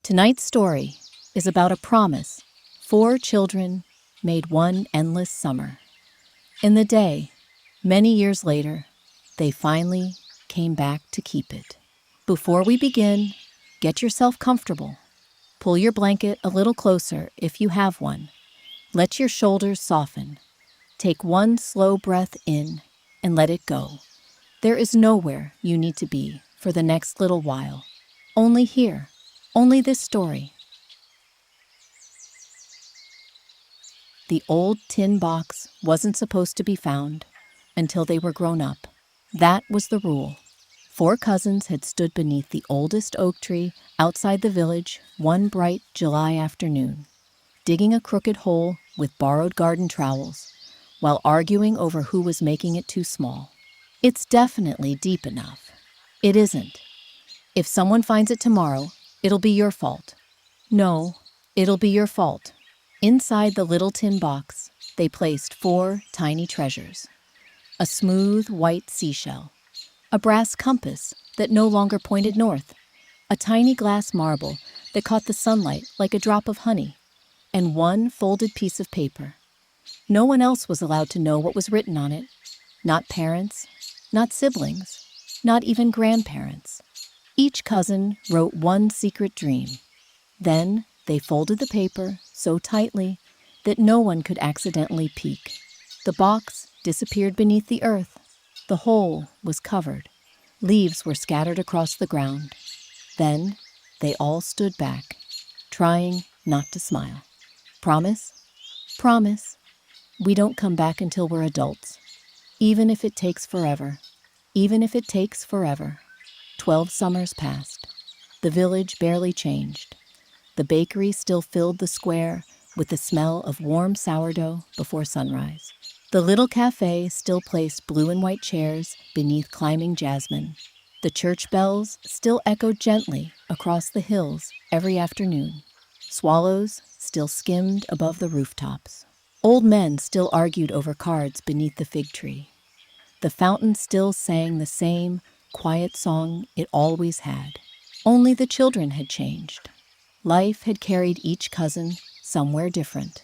Tonight's story is about a promise 4 children made one endless summer. In the day, many years later, they finally came back to keep it. Before we begin, get yourself comfortable. Pull your blanket a little closer if you have one. Let your shoulders soften. Take one slow breath in and let it go. There is nowhere you need to be for the next little while. Only here, only this story. The old tin box wasn't supposed to be found until they were grown up. That was the rule. 4 cousins had stood beneath the oldest oak tree outside the village one bright July afternoon, digging a crooked hole with borrowed garden trowels, while arguing over who was making it too small. It's definitely deep enough. It isn't. If someone finds it tomorrow, it'll be your fault. No, it'll be your fault. Inside the little tin box, they placed 4 tiny treasures. A smooth white seashell, a brass compass that no longer pointed north, a tiny glass marble that caught the sunlight like a drop of honey, and one folded piece of paper. No one else was allowed to know what was written on it. Not parents, not siblings, not even grandparents. Each cousin wrote one secret dream. Then they folded the paper so tightly that no one could accidentally peek. The box disappeared beneath the earth. The hole was covered. Leaves were scattered across the ground. Then they all stood back, trying not to smile. Promise? Promise. We don't come back until we're adults. Even if it takes forever. Even if it takes forever. 12 summers passed. The village barely changed. The bakery still filled the square with the smell of warm sourdough before sunrise. The little cafe still placed blue and white chairs beneath climbing jasmine. The church bells still echoed gently across the hills every afternoon. Swallows still skimmed above the rooftops. Old men still argued over cards beneath the fig tree. The fountain still sang the same quiet song it always had. Only the children had changed. Life had carried each cousin somewhere different.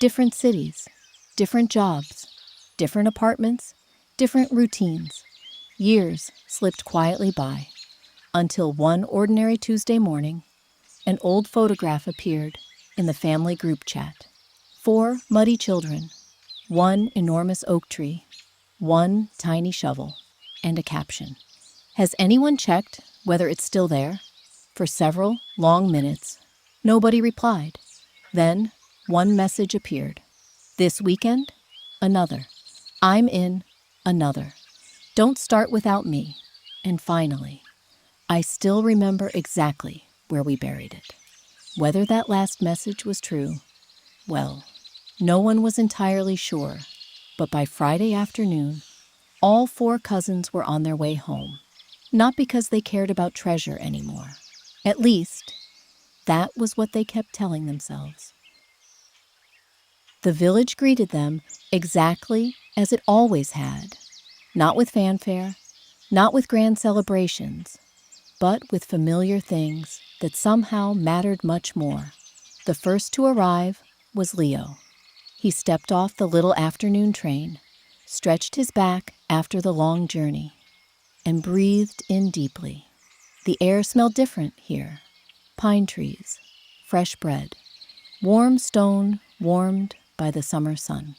Different cities, different jobs, different apartments, different routines. Years slipped quietly by, until one ordinary Tuesday morning, an old photograph appeared in the family group chat. 4 muddy children, 1 enormous oak tree, 1 tiny shovel, and a caption. Has anyone checked whether it's still there? For several long minutes, nobody replied. Then, one message appeared. This weekend, another. I'm in, another. Don't start without me. And finally, I still remember exactly where we buried it. Whether that last message was true, well, no one was entirely sure. But by Friday afternoon, all 4 cousins were on their way home. Not because they cared about treasure anymore. At least, that was what they kept telling themselves. The village greeted them exactly as it always had. Not with fanfare, not with grand celebrations, but with familiar things that somehow mattered much more. The first to arrive was Leo. He stepped off the little afternoon train, stretched his back after the long journey, and breathed in deeply. The air smelled different here. Pine trees, fresh bread, warm stone warmed by the summer sun.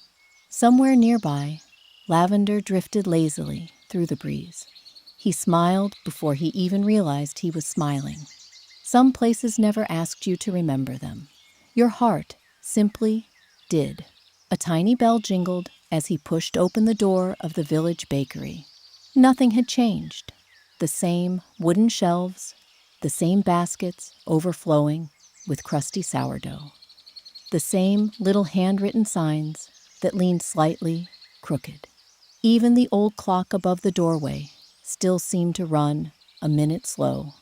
Somewhere nearby, lavender drifted lazily through the breeze. He smiled before he even realized he was smiling. Some places never asked you to remember them. Your heart simply did. A tiny bell jingled as he pushed open the door of the village bakery. Nothing had changed. The same wooden shelves, the same baskets overflowing with crusty sourdough. The same little handwritten signs that leaned slightly crooked. Even the old clock above the doorway still seemed to run a minute slow.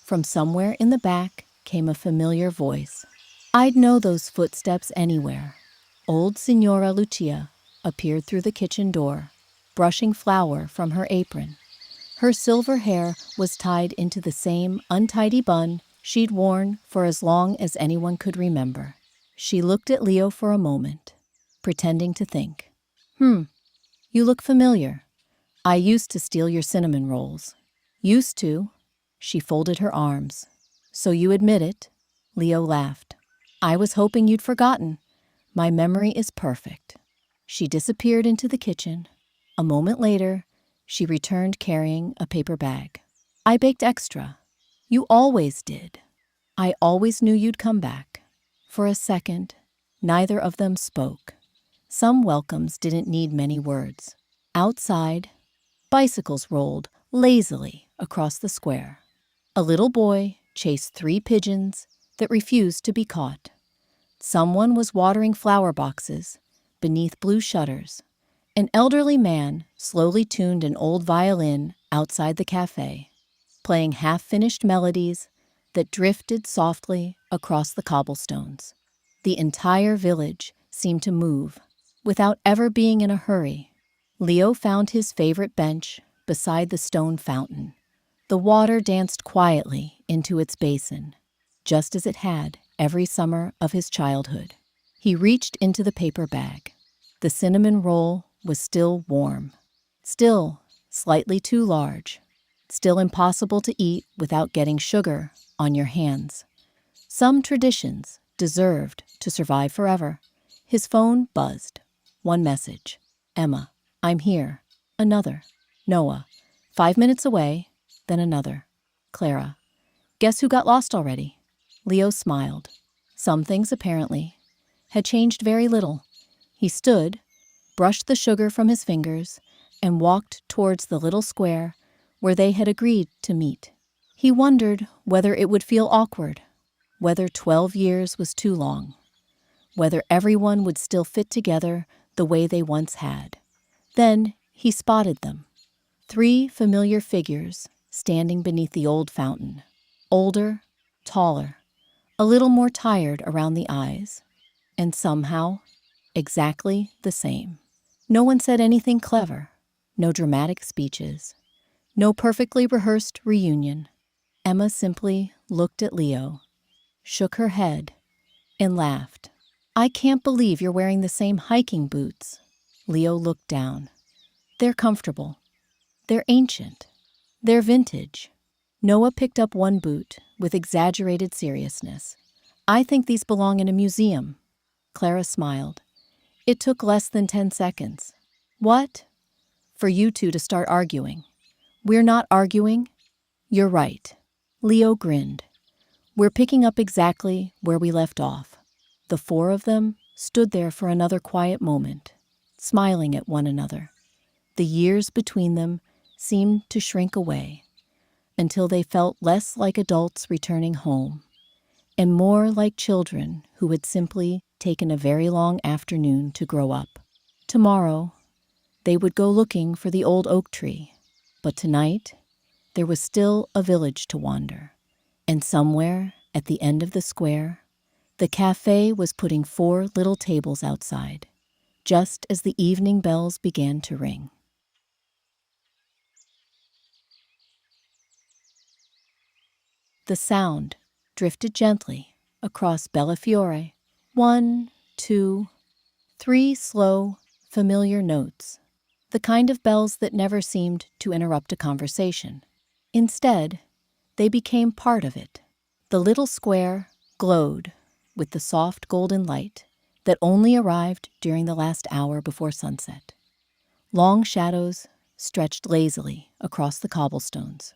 From somewhere in the back came a familiar voice. I'd know those footsteps anywhere. Old Signora Lucia appeared through the kitchen door, brushing flour from her apron. Her silver hair was tied into the same untidy bun she'd worn for as long as anyone could remember. She looked at Leo for a moment, pretending to think. You look familiar. I used to steal your cinnamon rolls. Used to? She folded her arms. So you admit it? Leo laughed. I was hoping you'd forgotten. My memory is perfect. She disappeared into the kitchen. A moment later, she returned carrying a paper bag. I baked extra. You always did. I always knew you'd come back. For a second, neither of them spoke. Some welcomes didn't need many words. Outside, bicycles rolled lazily across the square. A little boy chased 3 pigeons that refused to be caught. Someone was watering flower boxes beneath blue shutters. An elderly man slowly tuned an old violin outside the cafe, playing half-finished melodies that drifted softly across the cobblestones. The entire village seemed to move without ever being in a hurry. Leo found his favorite bench beside the stone fountain. The water danced quietly into its basin, just as it had every summer of his childhood. He reached into the paper bag. The cinnamon roll was still warm, still slightly too large, still impossible to eat without getting sugar on your hands. Some traditions deserved to survive forever. His phone buzzed. One message. Emma, I'm here. Another. Noah, 5 minutes away. Then another. Clara, guess who got lost already? Leo smiled. Some things, apparently, had changed very little. He stood, brushed the sugar from his fingers, and walked towards the little square where they had agreed to meet. He wondered whether it would feel awkward, whether 12 years was too long, whether everyone would still fit together the way they once had. Then he spotted them. 3 familiar figures standing beneath the old fountain. Older, taller, a little more tired around the eyes, and somehow exactly the same. No one said anything clever, no dramatic speeches, no perfectly rehearsed reunion. Emma simply looked at Leo, shook her head, and laughed. I can't believe you're wearing the same hiking boots. Leo looked down. They're comfortable. They're ancient. They're vintage. Noah picked up one boot with exaggerated seriousness. I think these belong in a museum. Clara smiled. It took less than 10 seconds. What? For you two to start arguing. We're not arguing. You're right. Leo grinned. We're picking up exactly where we left off. The 4 of them stood there for another quiet moment, smiling at one another. The years between them seemed to shrink away until they felt less like adults returning home and more like children who had simply taken a very long afternoon to grow up. Tomorrow, they would go looking for the old oak tree, but tonight, there was still a village to wander, and somewhere at the end of the square, the cafe was putting 4 little tables outside, just as the evening bells began to ring. The sound drifted gently across Bellafiore. 1, 2, 3 slow, familiar notes, the kind of bells that never seemed to interrupt a conversation. Instead, they became part of it. The little square glowed with the soft golden light that only arrived during the last hour before sunset. Long shadows stretched lazily across the cobblestones.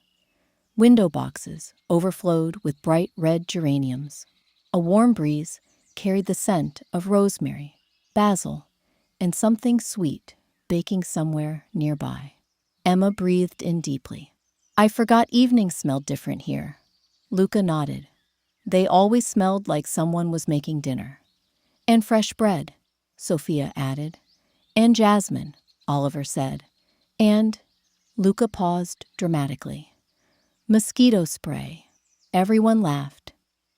Window boxes overflowed with bright red geraniums. A warm breeze carried the scent of rosemary, basil, and something sweet baking somewhere nearby. Emma breathed in deeply. I forgot evenings smelled different here. Luca nodded. They always smelled like someone was making dinner. And fresh bread, Sophia added. And jasmine, Oliver said. And Luca paused dramatically. Mosquito spray. Everyone laughed.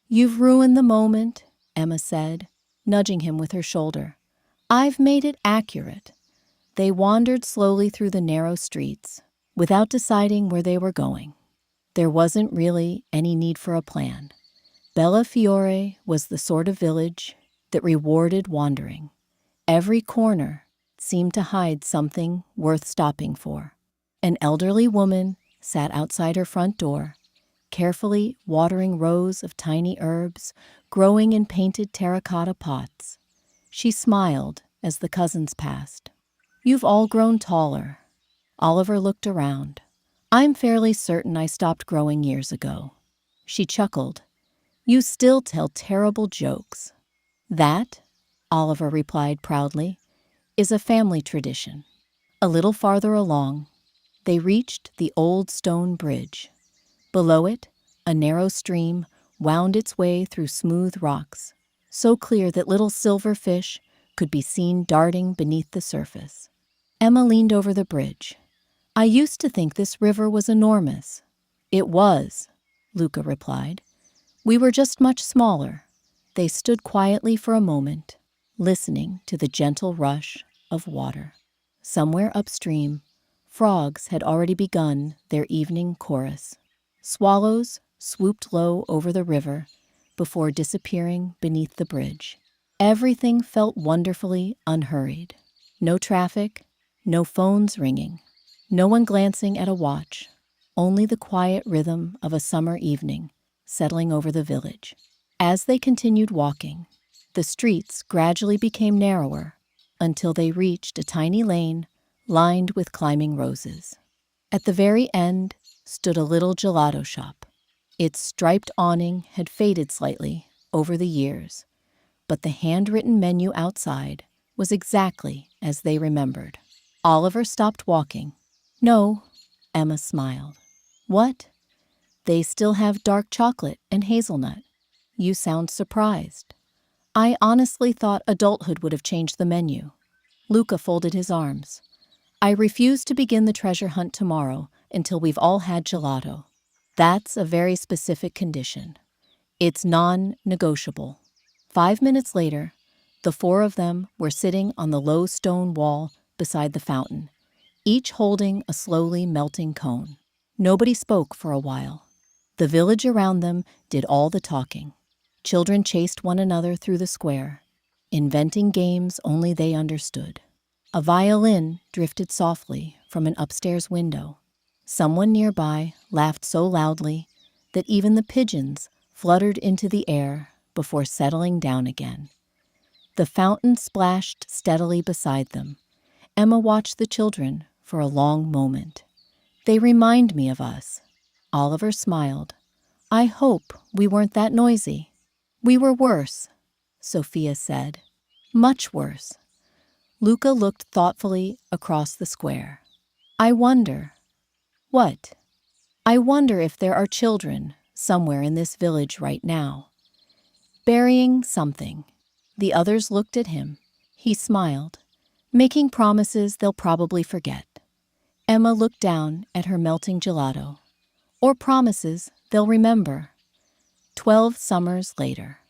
You've ruined the moment, Emma said, nudging him with her shoulder. I've made it accurate. They wandered slowly through the narrow streets, without deciding where they were going. There wasn't really any need for a plan. Bellafiore was the sort of village that rewarded wandering. Every corner seemed to hide something worth stopping for. An elderly woman sat outside her front door, carefully watering rows of tiny herbs growing in painted terracotta pots. She smiled as the cousins passed. "You've all grown taller." Oliver looked around. "I'm fairly certain I stopped growing years ago." She chuckled. "You still tell terrible jokes." "That," Oliver replied proudly, "is a family tradition." A little farther along, they reached the old stone bridge. Below it, a narrow stream wound its way through smooth rocks, so clear that little silver fish could be seen darting beneath the surface. Emma leaned over the bridge. "I used to think this river was enormous." "It was," Luca replied. "We were just much smaller." They stood quietly for a moment, listening to the gentle rush of water. Somewhere upstream, frogs had already begun their evening chorus. Swallows swooped low over the river before disappearing beneath the bridge. Everything felt wonderfully unhurried. No traffic, no phones ringing, no one glancing at a watch, only the quiet rhythm of a summer evening settling over the village. As they continued walking, the streets gradually became narrower until they reached a tiny lane lined with climbing roses. At the very end stood a little gelato shop. Its striped awning had faded slightly over the years, but the handwritten menu outside was exactly as they remembered. Oliver stopped walking. "No," Emma smiled. "What?" "They still have dark chocolate and hazelnut." "You sound surprised." "I honestly thought adulthood would have changed the menu." Luca folded his arms. "I refuse to begin the treasure hunt tomorrow until we've all had gelato. That's a very specific condition. It's non-negotiable." 5 minutes later, the four of them were sitting on the low stone wall beside the fountain, each holding a slowly melting cone. Nobody spoke for a while. The village around them did all the talking. Children chased one another through the square, inventing games only they understood. A violin drifted softly from an upstairs window. Someone nearby laughed so loudly that even the pigeons fluttered into the air before settling down again. The fountain splashed steadily beside them. Emma watched the children for a long moment. "They remind me of us." Oliver smiled. "I hope we weren't that noisy." "We were worse," Sophia said. "Much worse." Luca looked thoughtfully across the square. "I wonder." "What?" "I wonder if there are children somewhere in this village right now, burying something." The others looked at him. He smiled, "Making promises they'll probably forget." Emma looked down at her melting gelato. "Or promises they'll remember." 12 summers later.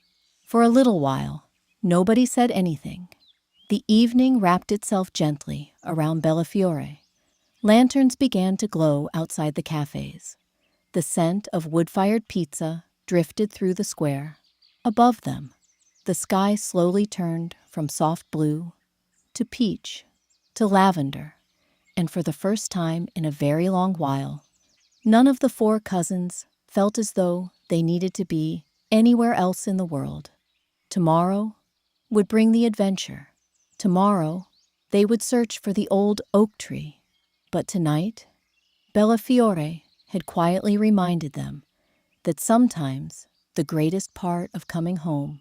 For a little while, nobody said anything. The evening wrapped itself gently around Bellafiore. Lanterns began to glow outside the cafes. The scent of wood-fired pizza drifted through the square. Above them, the sky slowly turned from soft blue to peach to lavender, and for the first time in a very long while, none of the four cousins felt as though they needed to be anywhere else in the world. Tomorrow would bring the adventure. Tomorrow, they would search for the old oak tree. But tonight, Bellafiore had quietly reminded them that sometimes the greatest part of coming home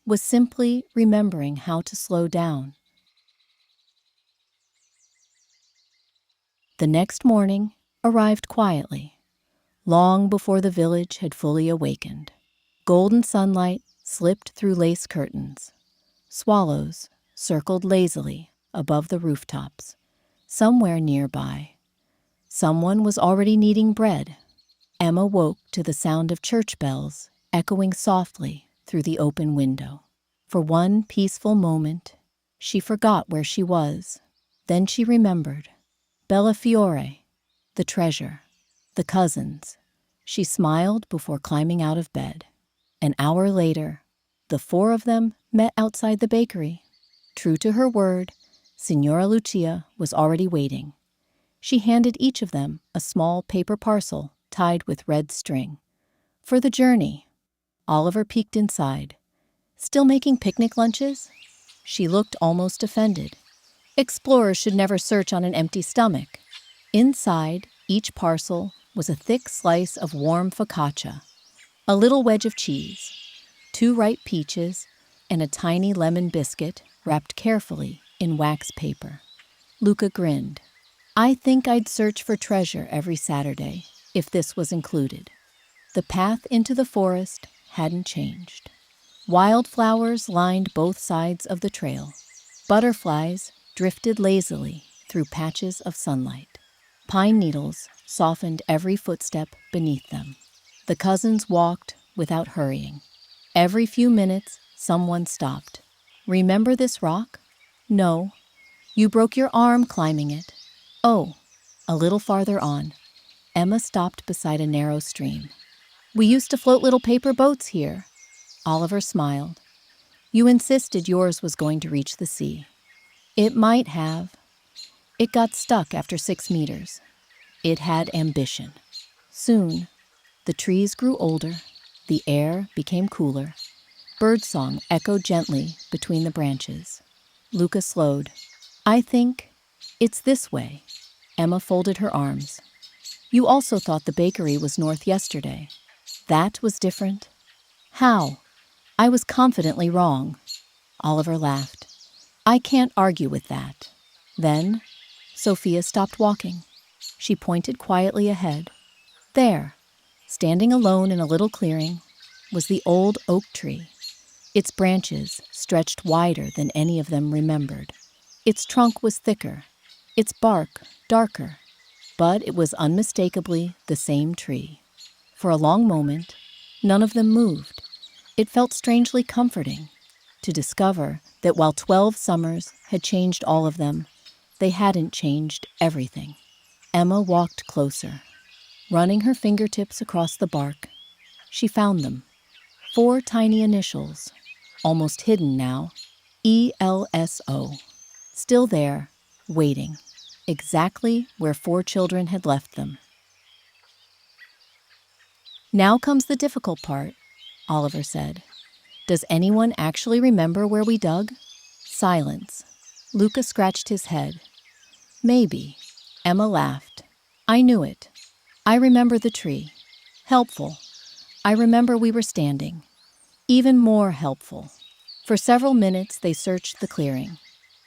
was simply remembering how to slow down. The next morning arrived quietly, long before the village had fully awakened. Golden sunlight slipped through lace curtains. Swallows circled lazily above the rooftops. Somewhere nearby, someone was already kneading bread. Emma woke to the sound of church bells echoing softly through the open window. For one peaceful moment, she forgot where she was. Then she remembered. Bellafiore, the treasure, the cousins. She smiled before climbing out of bed. An hour later, the four of them met outside the bakery. True to her word, Signora Lucia was already waiting. She handed each of them a small paper parcel tied with red string. For the journey. Oliver peeked inside. Still making picnic lunches? She looked almost offended. Explorers should never search on an empty stomach. Inside each parcel was a thick slice of warm focaccia, a little wedge of cheese, 2 ripe peaches, and a tiny lemon biscuit wrapped carefully in wax paper. Luca grinned. I think I'd search for treasure every Saturday if this was included. The path into the forest hadn't changed. Wildflowers lined both sides of the trail. Butterflies drifted lazily through patches of sunlight. Pine needles softened every footstep beneath them. The cousins walked without hurrying. Every few minutes, someone stopped. Remember this rock? No. You broke your arm climbing it. Oh, a little farther on, Emma stopped beside a narrow stream. We used to float little paper boats here. Oliver smiled. You insisted yours was going to reach the sea. It might have. It got stuck after 6 meters. It had ambition. Soon, the trees grew older, the air became cooler. Birdsong echoed gently between the branches. Luca slowed. I think it's this way. Emma folded her arms. You also thought the bakery was north yesterday. That was different. How? I was confidently wrong. Oliver laughed. I can't argue with that. Then, Sophia stopped walking. She pointed quietly ahead. There, standing alone in a little clearing, was the old oak tree. Its branches stretched wider than any of them remembered. Its trunk was thicker, its bark darker, but it was unmistakably the same tree. For a long moment, none of them moved. It felt strangely comforting to discover that while 12 summers had changed all of them, they hadn't changed everything. Emma walked closer. Running her fingertips across the bark, she found them. 4 tiny initials, almost hidden now. ELSO. Still there, waiting, exactly where 4 children had left them. Now comes the difficult part, Oliver said. Does anyone actually remember where we dug? Silence. Luca scratched his head. Maybe. Emma laughed. I knew it. I remember the tree. Helpful. I remember we were standing. Even more helpful. For several minutes they searched the clearing.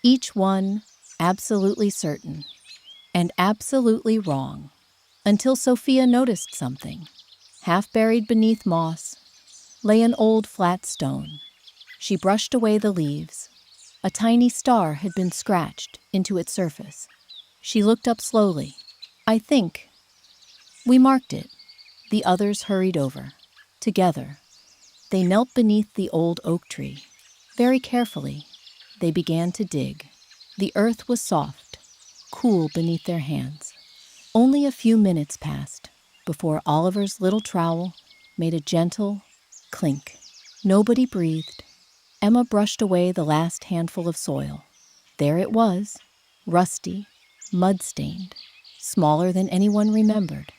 Each one absolutely certain. And absolutely wrong. Until Sophia noticed something. Half buried beneath moss lay an old flat stone. She brushed away the leaves. A tiny star had been scratched into its surface. She looked up slowly. I think. We marked it. The others hurried over. Together. They knelt beneath the old oak tree. Very carefully, they began to dig. The earth was soft, cool beneath their hands. Only a few minutes passed before Oliver's little trowel made a gentle clink. Nobody breathed. Emma brushed away the last handful of soil. There it was, rusty, mud-stained, smaller than anyone remembered.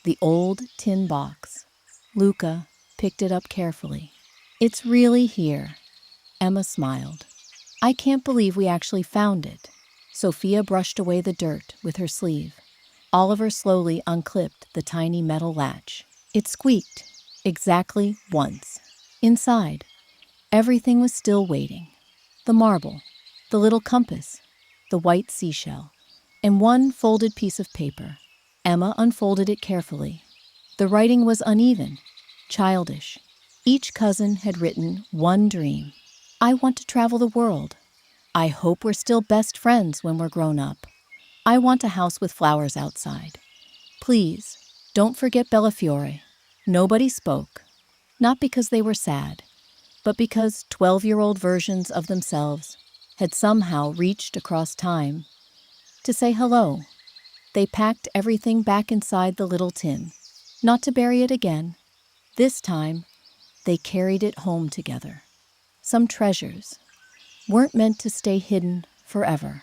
The old tin box. Luca picked it up carefully. It's really here. Emma smiled. I can't believe we actually found it. Sophia brushed away the dirt with her sleeve. Oliver slowly unclipped the tiny metal latch. It squeaked, exactly once. Inside, everything was still waiting. The marble, the little compass, the white seashell, and one folded piece of paper. Emma unfolded it carefully. The writing was uneven, childish. Each cousin had written one dream. I want to travel the world. I hope we're still best friends when we're grown up. I want a house with flowers outside. Please, don't forget Bellafiore. Nobody spoke, not because they were sad, but because 12-year-old versions of themselves had somehow reached across time to say hello. They packed everything back inside the little tin, not to bury it again. This time, They carried it home together. Some treasures weren't meant to stay hidden forever.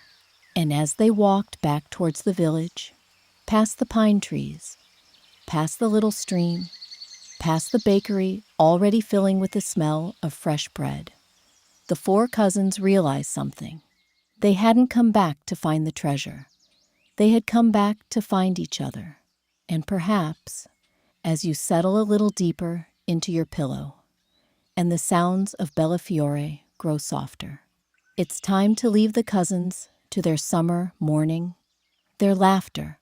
And as they walked back towards the village, past the pine trees, past the little stream, past the bakery already filling with the smell of fresh bread, the four cousins realized something. They hadn't come back to find the treasure. They had come back to find each other. And perhaps, as you settle a little deeper into your pillow, and the sounds of Bellafiore grow softer, it's time to leave the cousins to their summer morning, their laughter,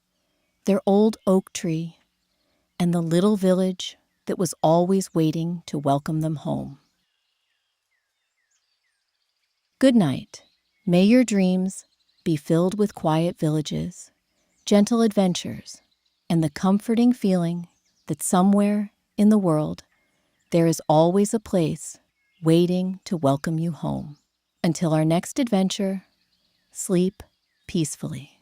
their old oak tree, and the little village that was always waiting to welcome them home. Good night. May your dreams be filled with quiet villages, gentle adventures, and the comforting feeling that somewhere in the world there is always a place waiting to welcome you home. Until our next adventure, sleep peacefully.